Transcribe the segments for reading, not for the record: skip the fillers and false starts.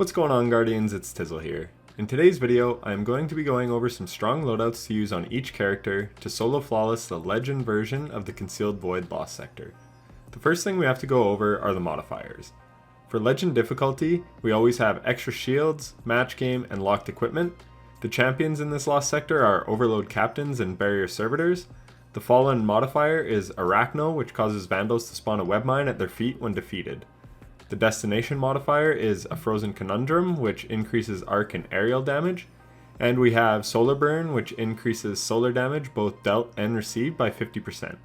What's going on, Guardians? It's Tizzle here. In today's video, I am going to be going over some strong loadouts to use on each character to solo flawless the legend version of the Concealed Void Lost Sector. The first thing we have to go over are the modifiers. For legend difficulty, we always have extra shields, match game, and locked equipment. The champions in this Lost Sector are Overload Captains and Barrier Servitors. The Fallen modifier is Arachno, which causes Vandals to spawn a web mine at their feet when defeated. The Destination modifier is a Frozen Conundrum, which increases arc and aerial damage. And we have Solar Burn, which increases solar damage both dealt and received by 50%.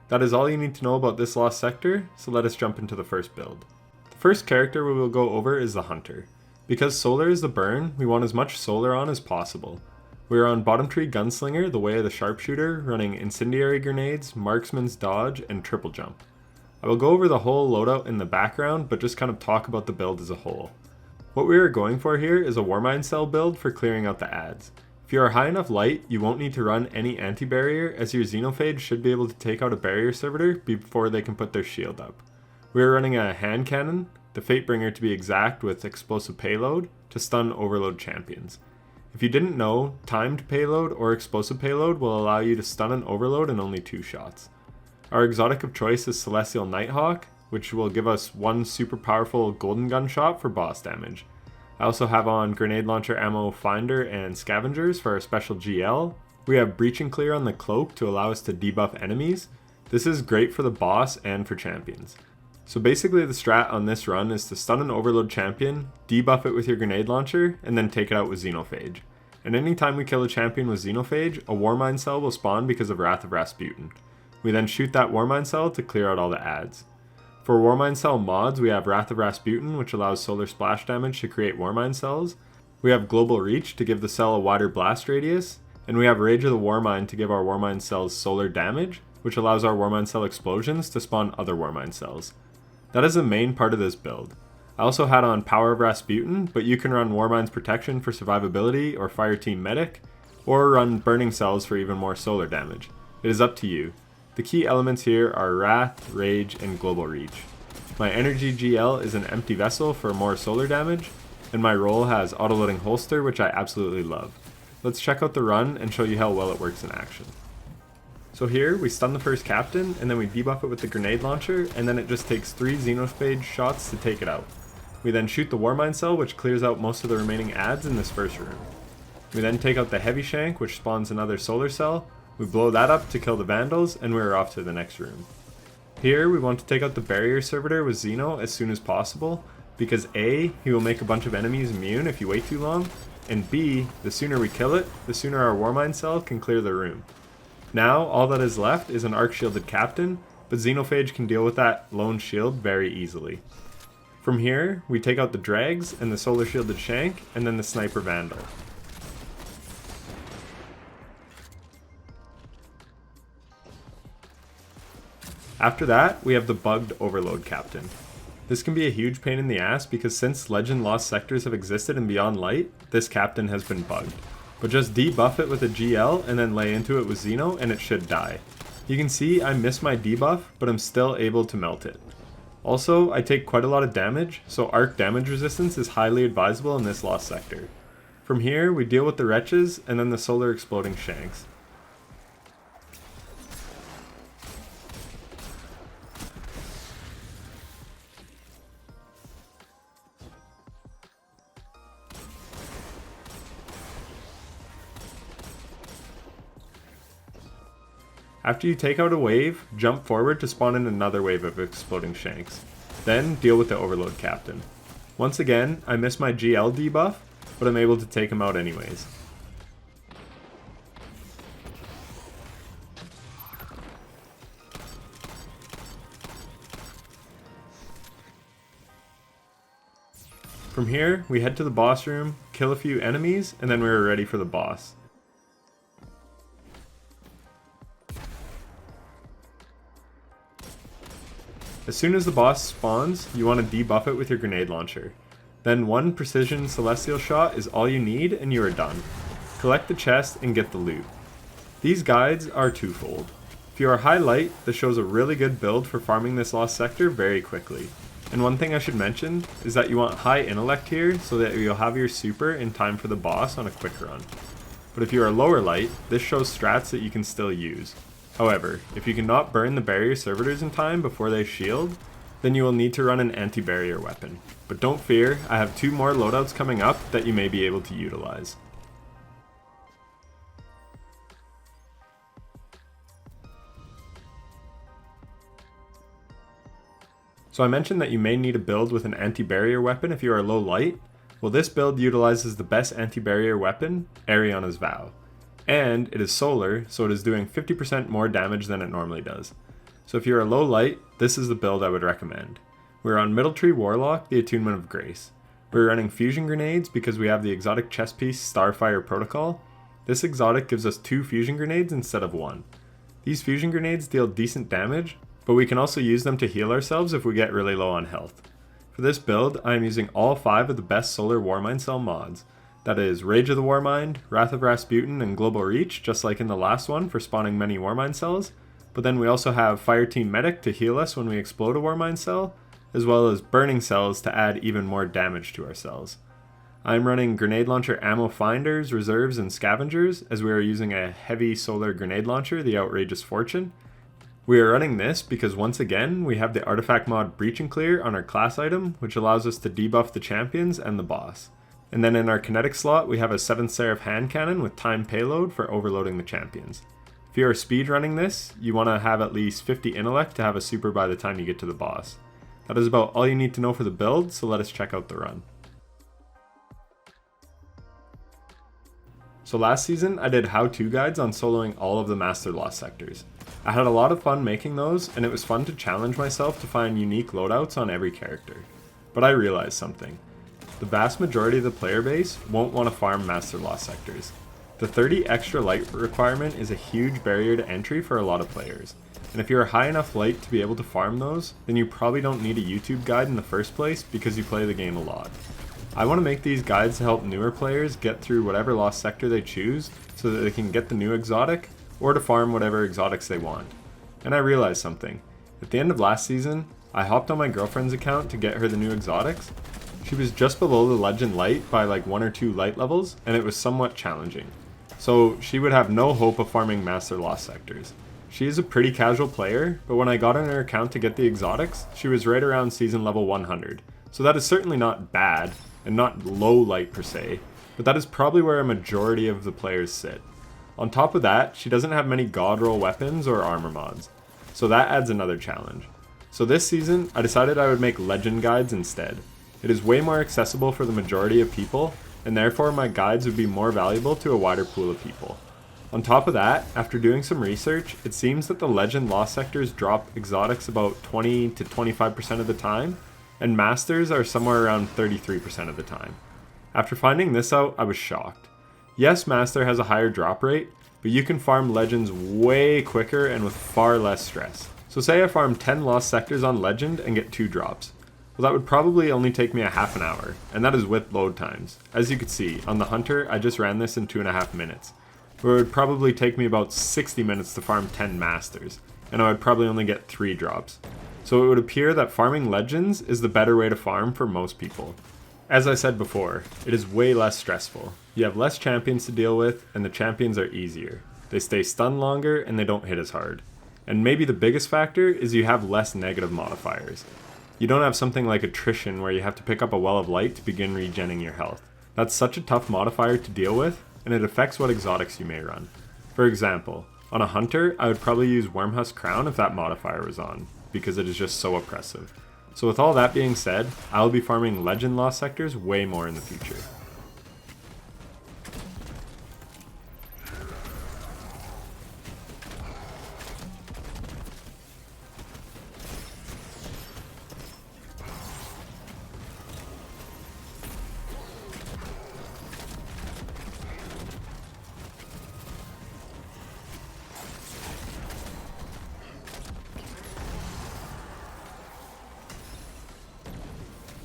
That is all you need to know about this Lost Sector, so let us jump into the first build. The first character we will go over is the Hunter. Because solar is the burn, we want as much solar on as possible. We are on Bottom Tree Gunslinger, the way of the Sharpshooter, running Incendiary Grenades, Marksman's Dodge, and Triple Jump. I will go over the whole loadout in the background, but just kind of talk about the build as a whole. What we are going for here is a Warmind Cell build for clearing out the adds. If you are high enough light, you won't need to run any anti-barrier, as your Xenophage should be able to take out a barrier servitor before they can put their shield up. We are running a hand cannon, the Fatebringer to be exact, with explosive payload to stun overload champions. If you didn't know, timed payload or explosive payload will allow you to stun an overload in only 2 shots. Our exotic of choice is Celestial Nighthawk, which will give us one super powerful golden gun shot for boss damage. I also have on Grenade Launcher Ammo Finder and Scavengers for our special GL. We have Breach and Clear on the Cloak to allow us to debuff enemies. This is great for the boss and for champions. So basically the strat on this run is to stun an overload champion, debuff it with your grenade launcher, and then take it out with Xenophage. And anytime we kill a champion with Xenophage, a Warmind Cell will spawn because of Wrath of Rasputin. We then shoot that Warmind Cell to clear out all the adds. For Warmind Cell mods, we have Wrath of Rasputin, which allows solar splash damage to create Warmind Cells. We have Global Reach to give the cell a wider blast radius. And we have Rage of the Warmind to give our Warmind Cells solar damage, which allows our Warmind Cell explosions to spawn other Warmind Cells. That is the main part of this build. I also had on Power of Rasputin, but you can run Warmind's Protection for survivability or Fireteam Medic, or run Burning Cells for even more solar damage. It is up to you. The key elements here are Wrath, Rage, and Global Reach. My Energy GL is an empty vessel for more solar damage, and my role has Autoloading Holster, which I absolutely love. Let's check out the run and show you how well it works in action. So here, we stun the first captain, and then we debuff it with the grenade launcher, and then it just takes 3 Xenophage shots to take it out. We then shoot the Warmind Cell, which clears out most of the remaining adds in this first room. We then take out the Heavy Shank, which spawns another solar cell. We blow that up to kill the Vandals, and we're off to the next room. Here, we want to take out the Barrier Servitor with Xeno as soon as possible, because A, he will make a bunch of enemies immune if you wait too long, and B, the sooner we kill it, the sooner our Warmind Cell can clear the room. Now, all that is left is an Arc Shielded Captain, but Xenophage can deal with that lone shield very easily. From here, we take out the Drags and the Solar Shielded Shank, and then the Sniper Vandal. After that, we have the bugged Overload Captain. This can be a huge pain in the ass because since Legend Lost Sectors have existed in Beyond Light, this captain has been bugged. But just debuff it with a GL and then lay into it with Xeno and it should die. You can see I miss my debuff, but I'm still able to melt it. Also, I take quite a lot of damage, so arc damage resistance is highly advisable in this Lost Sector. From here, we deal with the Wretches and then the Solar Exploding Shanks. After you take out a wave, jump forward to spawn in another wave of exploding shanks. Then deal with the Overload Captain. Once again, I miss my GL debuff, but I'm able to take him out anyways. From here, we head to the boss room, kill a few enemies, and then we are ready for the boss. As soon as the boss spawns, you want to debuff it with your grenade launcher. Then one precision celestial shot is all you need and you are done. Collect the chest and get the loot. These guides are twofold. If you are high light, this shows a really good build for farming this Lost Sector very quickly. And one thing I should mention is that you want high intellect here so that you'll have your super in time for the boss on a quick run. But if you are lower light, this shows strats that you can still use. However, if you cannot burn the barrier servitors in time before they shield, then you will need to run an anti-barrier weapon. But don't fear, I have 2 more loadouts coming up that you may be able to utilize. So I mentioned that you may need a build with an anti-barrier weapon if you are low light. Well, this build utilizes the best anti-barrier weapon, Ariana's Vow. And it is solar, so it is doing 50% more damage than it normally does. So if you are low light, this is the build I would recommend. We're on Middle Tree Warlock, the Attunement of Grace. We're running fusion grenades because we have the exotic chest piece Starfire Protocol. This exotic gives us 2 fusion grenades instead of 1. These fusion grenades deal decent damage, but we can also use them to heal ourselves if we get really low on health. For this build, I am using all 5 of the best Solar Warmind Cell mods. That is Rage of the Warmind, Wrath of Rasputin, and Global Reach, just like in the last one for spawning many Warmind cells. But then we also have Fireteam Medic to heal us when we explode a Warmind cell, as well as Burning Cells to add even more damage to our cells. I'm running Grenade Launcher Ammo Finders, Reserves, and Scavengers, as we are using a heavy solar grenade launcher, the Outrageous Fortune. We are running this because once again, we have the artifact mod Breach and Clear on our class item, which allows us to debuff the champions and the boss. And then in our kinetic slot, we have a 7th Seraph hand cannon with time payload for overloading the champions. If you are speed running this, you want to have at least 50 intellect to have a super by the time you get to the boss. That is about all you need to know for the build, so let us check out the run. So last season, I did how-to guides on soloing all of the Master Lost sectors. I had a lot of fun making those, and it was fun to challenge myself to find unique loadouts on every character. But I realized something. The vast majority of the player base won't want to farm Master Lost sectors. The 30 extra light requirement is a huge barrier to entry for a lot of players. And if you are high enough light to be able to farm those, then you probably don't need a YouTube guide in the first place because you play the game a lot. I want to make these guides to help newer players get through whatever lost sector they choose so that they can get the new exotic, or to farm whatever exotics they want. And I realized something. At the end of last season, I hopped on my girlfriend's account to get her the new exotics. She was just below the legend light by like 1 or 2 light levels, and it was somewhat challenging. So she would have no hope of farming Master Lost sectors. She is a pretty casual player, but when I got on her account to get the exotics, she was right around season level 100. So that is certainly not bad, and not low light per se, but that is probably where a majority of the players sit. On top of that, she doesn't have many god roll weapons or armor mods, so that adds another challenge. So this season, I decided I would make legend guides instead. It is way more accessible for the majority of people, and therefore my guides would be more valuable to a wider pool of people. On top of that, after doing some research, it seems that the legend lost sectors drop exotics about 20 to 25% of the time, and masters are somewhere around 33% of the time. After finding this out, I was shocked. Yes, Master has a higher drop rate, but you can farm Legends way quicker and with far less stress. So say I farm 10 lost sectors on Legend and get 2 drops. Well, that would probably only take me a half an hour, and that is with load times. As you can see, on the Hunter, I just ran this in 2.5 minutes. Where it would probably take me about 60 minutes to farm 10 Masters, and I would probably only get 3 drops. So it would appear that farming Legends is the better way to farm for most people. As I said before, it is way less stressful. You have less champions to deal with, and the champions are easier. They stay stunned longer, and they don't hit as hard. And maybe the biggest factor is you have less negative modifiers. You don't have something like attrition where you have to pick up a well of light to begin regenning your health. That's such a tough modifier to deal with, and it affects what exotics you may run. For example, on a Hunter, I would probably use Wormhusk Crown if that modifier was on, because it is just so oppressive. So with all that being said, I will be farming Legend Lost sectors way more in the future.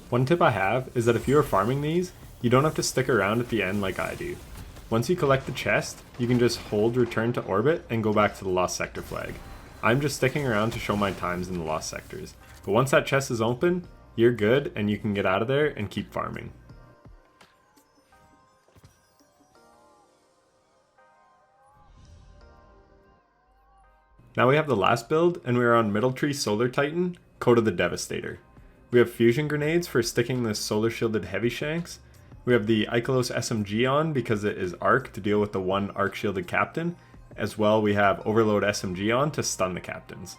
One tip I have is that if you are farming these, you don't have to stick around at the end like I do. Once you collect the chest, you can just hold return to orbit and go back to the lost sector flag. I'm just sticking around to show my times in the lost sectors, but once that chest is open, you're good and you can get out of there and keep farming. Now we have the last build, and we are on Middle Tree Solar Titan, Coat of the Devastator. We have fusion grenades for sticking the solar shielded heavy shanks. We have the Ikelos SMG on because it is arc to deal with the one arc shielded captain. As well, we have Overload SMG on to stun the captains.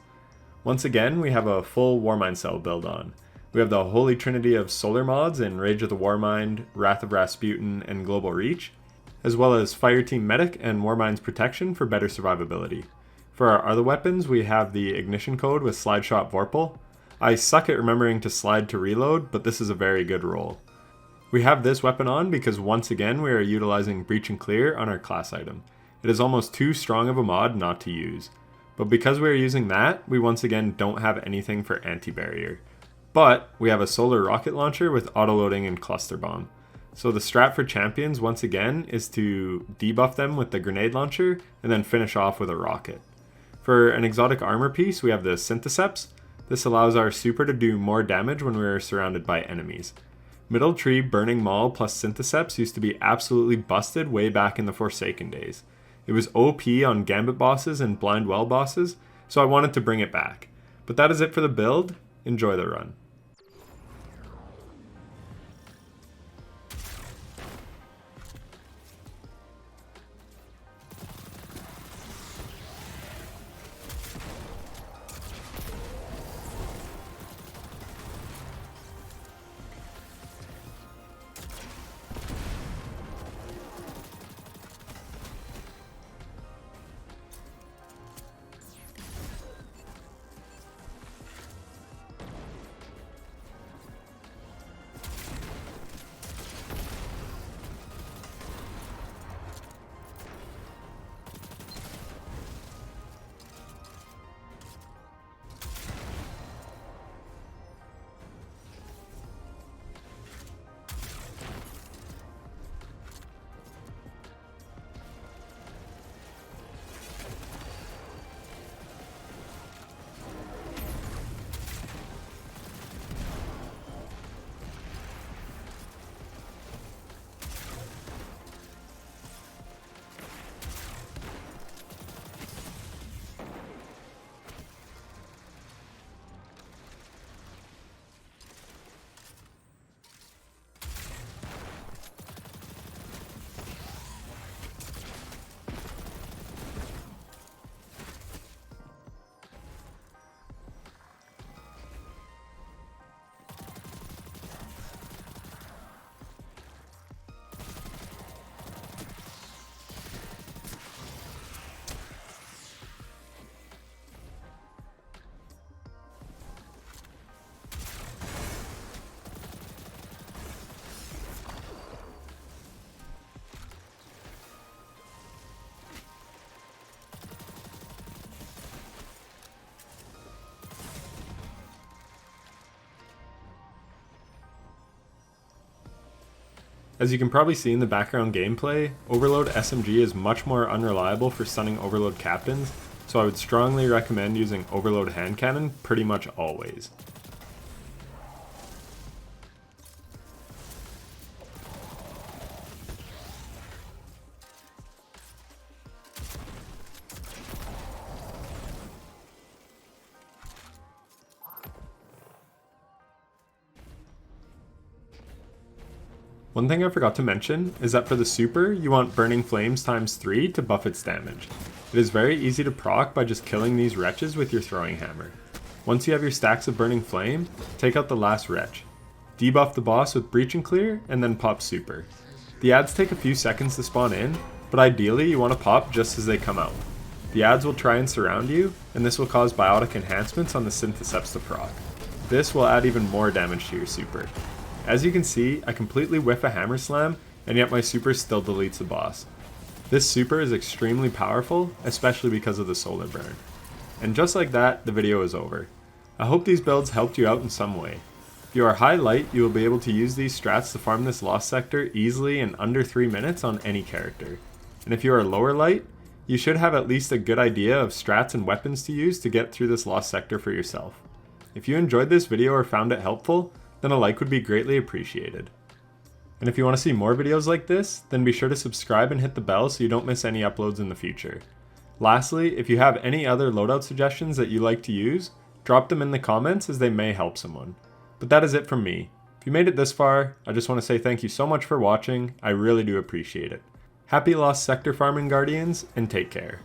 Once again, we have a full Warmind cell build on. We have the Holy Trinity of solar mods in Rage of the Warmind, Wrath of Rasputin, and Global Reach, as well as Fireteam Medic and Warmind's Protection for better survivability. For our other weapons, we have the Ignition Code with Slide Shot Vorpal. I suck at remembering to slide to reload, but this is a very good roll. We have this weapon on because once again we are utilizing Breach and Clear on our class item. It is almost too strong of a mod not to use. But because we are using that, we once again don't have anything for anti-barrier. But we have a solar rocket launcher with autoloading and cluster bomb. So the strat for champions once again is to debuff them with the grenade launcher and then finish off with a rocket. For an exotic armor piece, we have the Syntheseps. This allows our super to do more damage when we are surrounded by enemies. Middle Tree Burning Maul plus Syntheseps used to be absolutely busted way back in the Forsaken days. It was OP on Gambit bosses and Blind Well bosses, so I wanted to bring it back. But that is it for the build. Enjoy the run. As you can probably see in the background gameplay, Overload SMG is much more unreliable for stunning Overload captains, so I would strongly recommend using Overload hand cannon pretty much always. One thing I forgot to mention is that for the super, you want Burning Flames times 3 to buff its damage. It is very easy to proc by just killing these wretches with your throwing hammer. Once you have your stacks of Burning Flame, take out the last wretch. Debuff the boss with Breach and Clear, and then pop super. The adds take a few seconds to spawn in, but ideally you want to pop just as they come out. The adds will try and surround you, and this will cause biotic enhancements on the Syntheseps to proc. This will add even more damage to your super. As you can see, I completely whiff a hammer slam, and yet my super still deletes the boss. This super is extremely powerful, especially because of the solar burn. And just like that, the video is over. I hope these builds helped you out in some way. If you are high light, you will be able to use these strats to farm this lost sector easily in under 3 minutes on any character. And if you are lower light, you should have at least a good idea of strats and weapons to use to get through this lost sector for yourself. If you enjoyed this video or found it helpful, then a like would be greatly appreciated. And if you want to see more videos like this, then be sure to subscribe and hit the bell so you don't miss any uploads in the future. Lastly, if you have any other loadout suggestions that you like to use, drop them in the comments as they may help someone. But that is it from me. If you made it this far, I just want to say thank you so much for watching, I really do appreciate it. Happy Lost Sector farming, Guardians, and take care.